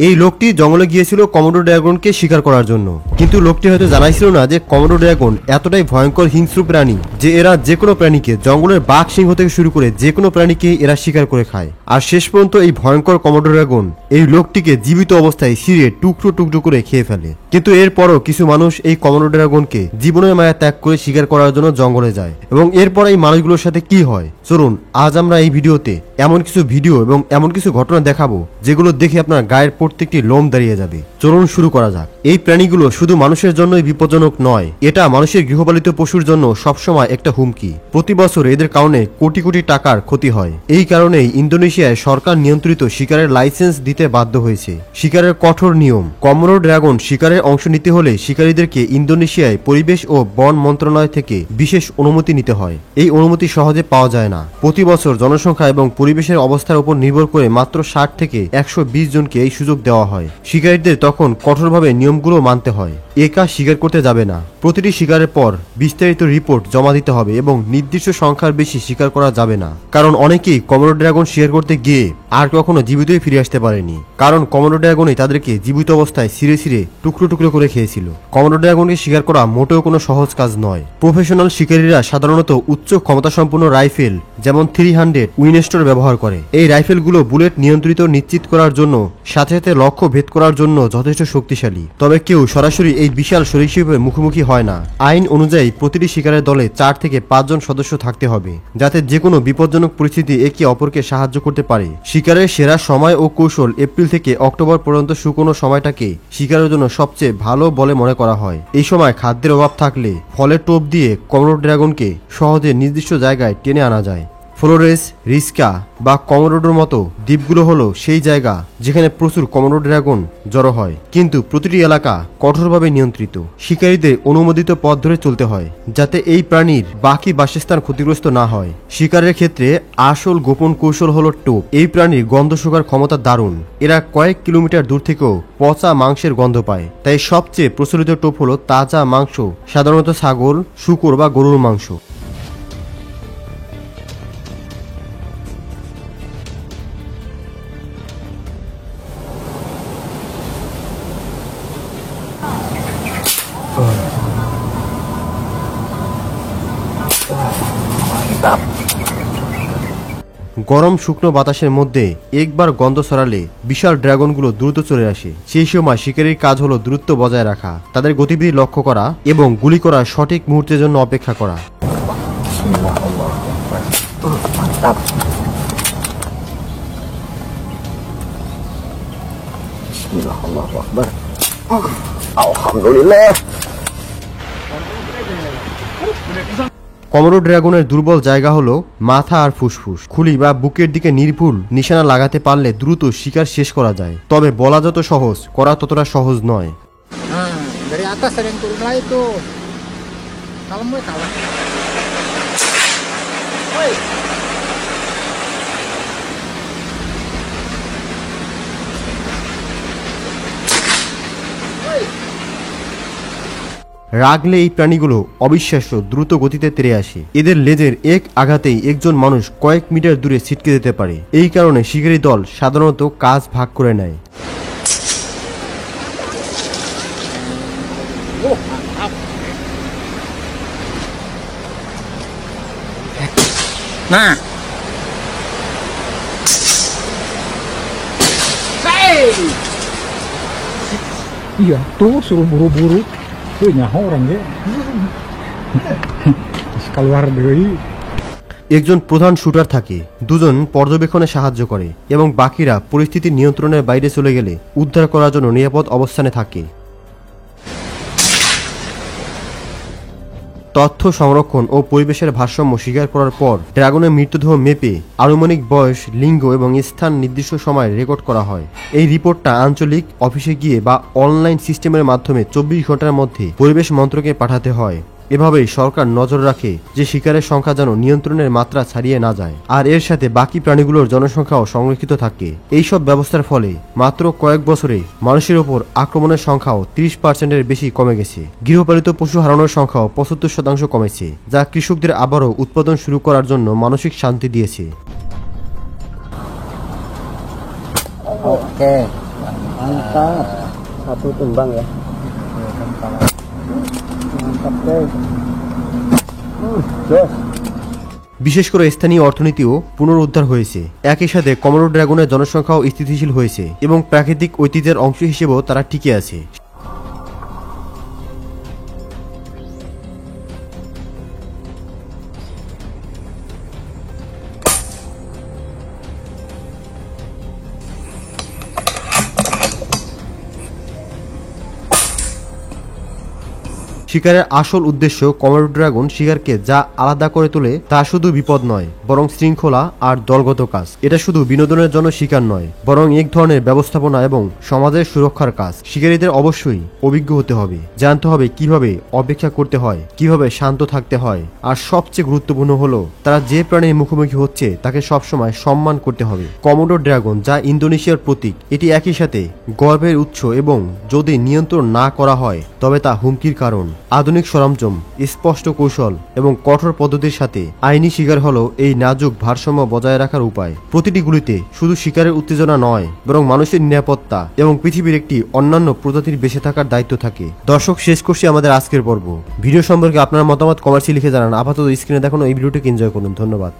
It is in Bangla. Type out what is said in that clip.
এই লোকটি জঙ্গলে গিয়েছিল কমোডো ড্রাগনকে শিকার করার জন্য, কিন্তু লোকটি হয়তো জানাইছিল না যে কমোডো ড্রাগন এতটাই ভয়ঙ্কর হিংস্র প্রাণী যে এরা যে কোনো প্রাণীকে, জঙ্গলের বাঘ সিংহ থেকে শুরু করে যে কোনো প্রাণীকে এরা শিকার করে খায়। আর শেষ পর্যন্ত এই ভয়ঙ্কর কমোডো ড্রাগন এই লোকটিকে জীবিত অবস্থায় ছিঁড়ে টুকরো টুকরো করে খেয়ে ফেলে। কিন্তু এরপরও কিছু মানুষ এই কমোডো ড্রাগনকে জীবনের মায়া ত্যাগ করে শিকার করার জন্য জঙ্গলে যায়। এবং এরপর এই মানুষগুলোর সাথে কি হয়, চলুন আজ আমরা এই ভিডিওতে এমন কিছু ভিডিও এবং এমন কিছু ঘটনা দেখাবো যেগুলো দেখে আপনার গায়ের প্রত্যেকটি লোম দাঁড়িয়ে যাবে। চলুন শুরু করা যাক। এই প্রাণীগুলো শুধু মানুষের জন্যই বিপজ্জনক নয়, এটা মানুষের গৃহপালিত পশুর জন্য সবসময় একটা হুমকি। প্রতি বছর এদের কারণে কোটি কোটি টাকার ক্ষতি হয়। এই কারণেই ইন্দোনেশিয়ায় সরকার নিয়ন্ত্রিত শিকারের লাইসেন্স দিতে বাধ্য হয়েছে। শিকারের কঠোর নিয়ম। কমোডো ড্রাগন শিকারের অংশ নিতে হলে শিকারীদেরকে ইন্দোনেশিয়ায় পরিবেশ ও বন মন্ত্রণালয় থেকে বিশেষ অনুমতি নিতে হয়। এই অনুমতি সহজে পাওয়া যায় না। প্রতি বছর জনসংখ্যা এবং পরিবেশের অবস্থার উপর নির্ভর করে মাত্র 60 থেকে 120 জনকে এই সুযোগ দেওয়া হয়। শিকারীদের তখন কঠোরভাবে নিয়মগুলো মানতে হয়। একা শিকার করতে যাবে না, প্রতিটি শিকারের পর বিস্তারিত রিপোর্ট জমা দিতে হবে এবং নির্দিষ্ট সংখ্যার বেশি শিকার করা যাবে না। কারণ অনেকেই কমোডো ড্রাগন শিকার করতে গিয়ে আর কখনো জীবিতই ফিরে আসতে পারেনি, কারণ কমোডো ড্রাগনই তাদেরকে জীবিত অবস্থায় ছিঁড়ে ছিঁড়ে টুকরো টুকরো করে খেয়েছিল। কমোডো ড্রাগনকে শিকার করা মোটেও কোনো সহজ কাজ নয়। প্রফেশনাল শিকারীরা সাধারণত উচ্চ ক্ষমতাসম্পন্ন রাইফেল যেমন 300 উইনস্টর ব্যবহার করে। এই রাইফেলগুলো বুলেট নিয়ন্ত্রিত নিশ্চিত করার জন্য সাথে সাথে লক্ষ্য ভেদ করার জন্য যথেষ্ট শক্তিশালী। তবে কেউ সরাসরি এই বিশাল সরীসৃপের মুখোমুখি হয় না। আইন অনুযায়ী প্রতিটি শিকারের দলে 4 থেকে 5 জন সদস্য থাকতে হবে, যাতে যে কোনো বিপজ্জনক পরিস্থিতি একে অপরকে সাহায্য করতে পারে। শিকারের সেরা সময় ও কৌশল এপ্রিল থেকে অক্টোবর পর্যন্ত শুকনো সময়টাকে শিকারের জন্য সবচেয়ে ভালো বলে মনে করা হয়। এই সময় খাদ্যের অভাব থাকলে ফলের টোপ দিয়ে কমোডো ড্রাগনকে সহজে নির্দিষ্ট জায়গায় টেনে আনা যায়। ফ্লোরেস, রিস্কা বা কমোডোর মতো দ্বীপগুলো হলো সেই জায়গা যেখানে প্রচুর কমোডো ড্রাগন জড়ো হয়, কিন্তু প্রতিটি এলাকা কঠোরভাবে নিয়ন্ত্রিত। শিকারীদের অনুমোদিত পথ ধরে চলতে হয় যাতে এই প্রাণীর বাকি বাসস্থান ক্ষতিগ্রস্ত না হয়। শিকারের ক্ষেত্রে আসল গোপন কৌশল হলো টোপ। এই প্রাণীর গন্ধ শোকার ক্ষমতা দারুণ। এরা কয়েক কিলোমিটার দূর থেকেও পচা মাংসের গন্ধ পায়। তাই সবচেয়ে প্রচলিত টোপ হলো তাজা মাংস, সাধারণত ছাগল, শূকর বা গরুর মাংস। গরম শুকনো বাতাসের মধ্যে একবার গন্ধ ছড়ালে বিশাল ড্রাগনগুলো দ্রুত চলে আসে। সেই সময় শিকারীর কাজ হলো দূরত্ব বজায় রাখা, তাদের গতিবিধি লক্ষ্য করা এবং গুলি করার সঠিক মুহূর্তের জন্য অপেক্ষা করা। আলহামদুলিল্লাহ। কমোডো ড্রাগনের দুর্বল জায়গা হলো মাথা আর ফুসফুস। খুলি বা বুকের দিকে নির্ভুল নিশানা লাগাতে পারলে দ্রুত শিকার শেষ করা যায়। তবে বলা যত সহজ, করা ততটা সহজ নয়। Dari atas ada yang turun lagi tuh. Kalem gue kalem. Woi. রাগলে এই প্রাণীগুলো অবিশ্বাস্য দ্রুত গতিতে তেড়ে আসে। এদের লেজের এক আঘাতেই একজন মানুষ কয়েক মিটার দূরে ছিটকে যেতে পারে। এই কারণে শিকারী দল সাধারণত কাজ ভাগ করে নেয়। Nah. Hey. Iya, tuh suruh buru-buru. Tuh nyaho orang dia. Keluar deui. একজন প্রধান শুটার থাকে, দুজন পর্যবেক্ষণে সাহায্য করে এবং বাকিরা পরিস্থিতি নিয়ন্ত্রণের বাইরে চলে গেলে উদ্ধার করার জন্য নিরাপদ অবস্থানে থাকে। তথ্য সংরক্ষণ ও পরিবেশের ভারসাম্য স্বীকার করার পর ড্রাগনের মৃতদেহ মেপে আনুমানিক বয়স, লিঙ্গ এবং স্থান নির্দিষ্ট সময় রেকর্ড করা হয়। এই রিপোর্টটা আঞ্চলিক অফিসে গিয়ে বা অনলাইন সিস্টেমের মাধ্যমে 24 ঘন্টার মধ্যে পরিবেশ মন্ত্রকে পাঠাতে হয়। এভাবেই সরকার নজর রাখে যে শিকারের সংখ্যা যেন নিয়ন্ত্রণের মাত্রা ছাড়িয়ে না যায়, আর এর সাথে বাকি প্রাণীগুলোর জনসংখ্যাও সংরক্ষিত থাকে। এইসব ব্যবস্থার ফলে মাত্র কয়েক বছরে মানুষের ওপর আক্রমণের সংখ্যাও 30%-এর বেশি কমে গেছে। গৃহপালিত পশু হারানোর সংখ্যাও 75% কমেছে, যা কৃষকদের আবারও উৎপাদন শুরু করার জন্য মানসিক শান্তি দিয়েছে। Oke. Mantap. Satu tumbang ya. Mantap guys. Jos. বিশেষ করে স্থানীয় অর্থনীতিও পুনরুদ্ধার হয়েছে। একই সাথে কমোডো ড্রাগনের জনসংখ্যাও স্থিতিশীল হয়েছে এবং প্রাকৃতিক ঐতিহ্যের অংশ হিসেবেও তারা টিকে আছে। শিকারের আসল উদ্দেশ্য কমোডো ড্রাগন শিকারকে যা আলাদা করে তোলে তা শুধু বিপদ নয়, বরং শৃঙ্খলা আর দলগত কাজ। এটা শুধু বিনোদনের জন্য শিকার নয়, বরং এক ধরনের ব্যবস্থাপনা এবং সমাজের সুরক্ষার কাজ। শিকারীদের অবশ্যই অভিজ্ঞ হতে হবে, জানতে হবে কিভাবে অপেক্ষা করতে হয়, কিভাবে শান্ত থাকতে হয়, আর সবচেয়ে গুরুত্বপূর্ণ হলো তারা যে প্রাণীর মুখোমুখি হচ্ছে তাকে সবসময় সম্মান করতে হবে। কমোডো ড্রাগন যা ইন্দোনেশিয়ার প্রতীক, এটি একই সাথে গর্বের উৎস এবং যদি নিয়ন্ত্রণ না করা হয় তবে তা হুমকির কারণ। আধুনিক সরঞ্জাম, স্পষ্ট কৌশল এবং কঠোর পদ্ধতির সাথে আইনি শিকার হলো এই নাজুক ভারসাম্য বজায় রাখার উপায়। প্রতিটি গুলিতে শুধু শিকারের উত্তেজনা নয়, বরং মানুষের নিরাপত্তা এবং পৃথিবীর একটি অন্যান্য প্রজাতির বেঁচে থাকার দায়িত্ব থাকে। দর্শক, শেষ করছি আমাদের আজকের পর্ব। ভিডিও সম্পর্কে আপনার মতামত কমেন্টে লিখে জানান। আপাতত স্ক্রিনে দেখানো এই ভিডিওটিকে এনজয় করুন। ধন্যবাদ।